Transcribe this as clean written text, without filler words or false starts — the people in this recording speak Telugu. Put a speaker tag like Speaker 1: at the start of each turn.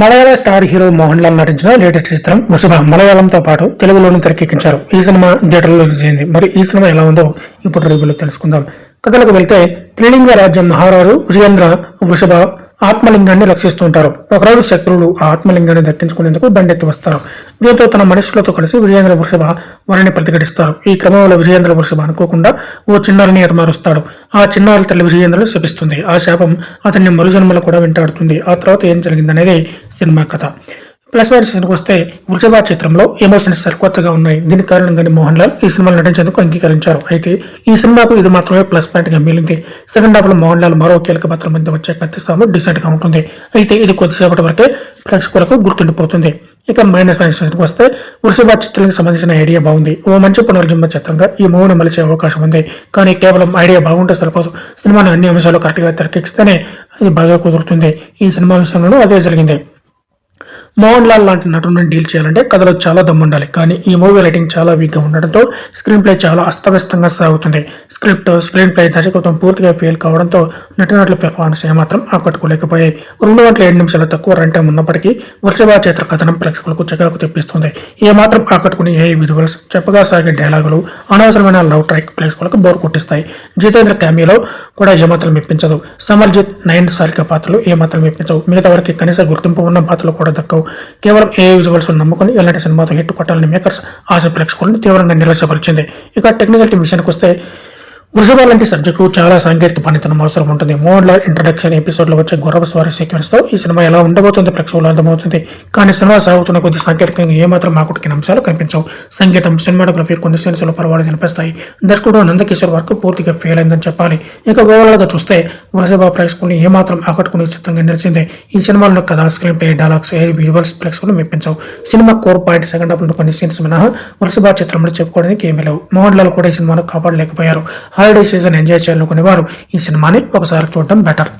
Speaker 1: మలయాళ స్టార్ హీరో మోహన్ లాల్ నటించిన లేటెస్ట్ చిత్రం వృషభ మలయాళంతో పాటు తెలుగులోనూ తెరకెక్కించారు. ఈ సినిమా థియేటర్లో రిలీజ్ అయింది. మరి ఈ సినిమా ఎలా ఉందో ఇప్పుడు రివ్యూలో తెలుసుకుందాం. కథలకు వెళ్తే త్రిలింగ రాజ్యం మహారాజు విజయేంద్ర వృషభ ఆత్మలింగాన్ని రక్షిస్తూ ఉంటారు. ఒకరోజు శత్రువులు ఆ ఆత్మలింగాన్ని దక్కించుకునేందుకు దండెత్తి వస్తారు. దీంతో తన మనుషులతో కలిసి విజయేంద్ర వృషభ వారిని ప్రతిఘటిస్తారు. ఈ క్రమంలో విజయేంద్ర వృషభ అనుకోకుండా ఓ చిన్నారిని ఎతమారుస్తాడు. ఆ చిన్నారి తల్లి విజయేంద్రను శపిస్తుంది. ఆ శాపం అతన్ని మరుజన్మలో కూడా వెంటాడుతుంది. ఆ తర్వాత ఏం జరిగిందనేది సినిమా కథ. ప్లస్ పాయింట్స్కి వస్తే వృషభ చిత్రంలో ఎమోషన్స్ సరికొత్తగా ఉన్నాయి. దీనికి కారణంగానే మోహన్ లాల్ ఈ సినిమాలో నటించేందుకు అంగీకరించారు. అయితే ఈ సినిమాకు ఇది మాత్రమే ప్లస్ పాయింట్ గా మిగిలింది. సెకండ్ హాఫ్ లో మోహన్ లాల్ మరో కీలక పాత్ర మీద వచ్చే కత్తిస్తాము డిసెంట్ గా ఉంటుంది. అయితే ఇది కొద్దిసేపటి వరకే ప్రేక్షకులకు గుర్తుండిపోతుంది. ఇక మైనస్ పాయింట్స్కి వస్తే వృషభ చిత్రానికి సంబంధించిన ఐడియా బాగుంది. ఓ మంచి పునర్జన్మ చిత్రంగా ఈ మూవీని మలిచే అవకాశం ఉంది. కానీ కేవలం ఐడియా బాగుంటే సరిపోదు. సినిమాను అన్ని అంశాలు కరెక్ట్గా తెరకెక్కిస్తేనే అది బాగా కుదురుతుంది. ఈ సినిమా విషయంలోనూ అదే జరిగింది. మోహన్ లాల్ లాంటి నటుని డీల్ చేయాలంటే కథలో చాలా దమ్ముండాలి. కానీ ఈ మూవీ రైటింగ్ చాలా వీక్గా ఉండడంతో స్క్రీన్ ప్లే చాలా అస్తవ్యస్తంగా సాగుతుంది. స్క్రిప్ట్, స్క్రీన్ ప్లే, దర్శకత్వం పూర్తిగా ఫెయిల్ కావడంతో నటునటుల పెర్ఫార్మెన్స్ ఏమాత్రం ఆకట్టుకోలేకపోయాయి. 207 నిమిషాల తక్కువ రన్ టైం ఉన్నప్పటికీ వృషభ చిత్ర కథనం ప్రేక్షకులకు చికాకు తెప్పిస్తుంది. ఏమాత్రం ఆకట్టుకునే ఏ విజువల్స్, చెప్పగా సాగే డైలాగులు, అనవసరమైన లవ్ ట్రాక్ ప్రేక్షకులకు బోర్ కొట్టిస్తాయి. జితేంద్ర క్యామియోలో కూడా ఏమాత్రం మెప్పించదు. సమర్జిత్, నయన్ సారిక పాత్రలు ఏమాత్రం మెప్పించవు. మిగతా వరకు కనీస గుర్తింపు ఉన్న పాత్రలు కూడా దక్కవు. కేవలం ఏ విజువల్స్ నమ్ముకుని ఇలాంటి సినిమాతో హిట్ కొట్టాలని మేకర్స్ ఆశ ప్రేక్షకులను తీవ్రంగా నిరాశపరిచింది. ఇక టెక్నికల్ టీం విషయానికి వస్తే వృషభ లాంటి సబ్జెక్టు చాలా సాంకేతిక పనితనం అవసరం ఉంటుంది. మోహన్ లాల్ ఇంట్రడక్షన్ ఎపిసోడ్ లో వచ్చే గుర్రపు స్వారీ సీక్వెన్స్ తో ఈ సినిమా ఎలా ఉండబోతుందో ప్రేక్షకులు అర్థమవుతుంది. కానీ సినిమా సాగుతున్న కొద్ది సాంకేతికంగా ఏమాత్రం ఆకట్టుకునే అంశాలు కనిపించవు. సంగీతం, సినిమాటోగ్రఫీ కొన్ని సీన్స్ లో పర్వాలేదు అనిపిస్తాయి. దర్శకుడు నందకిషోర్ వర్క్ పూర్తిగా ఫెయిల్ అయిందని చెప్పాలి. ఇక ఓవరాల్ గా చూస్తే వృషభ ప్రేక్షకులను ఏమాత్రం ఆకట్టుకునే చిత్రంగా నిలిచింది. ఈ సినిమాలో కథ, స్క్రీన్ ప్లే, డైలాగ్స్, విజువల్స్ ప్రేక్షకులు మెప్పించవు. సినిమా కోర్ పాయింట్ సెకండ్ హాఫ్ లో కొన్ని సీన్స్ మినహా వృషభ చిత్రంలో చెప్పుకోవడానికి ఏమీ లేవు. మోహన్ లాల్ కూడా ఈ సినిమాను కాపాడలేకపోయారు. హాలిడే సీజన్ ఎంజాయ్ చేయాలనుకునే వారు ఈ సినిమాని ఒకసారి చూడడం బెటర్.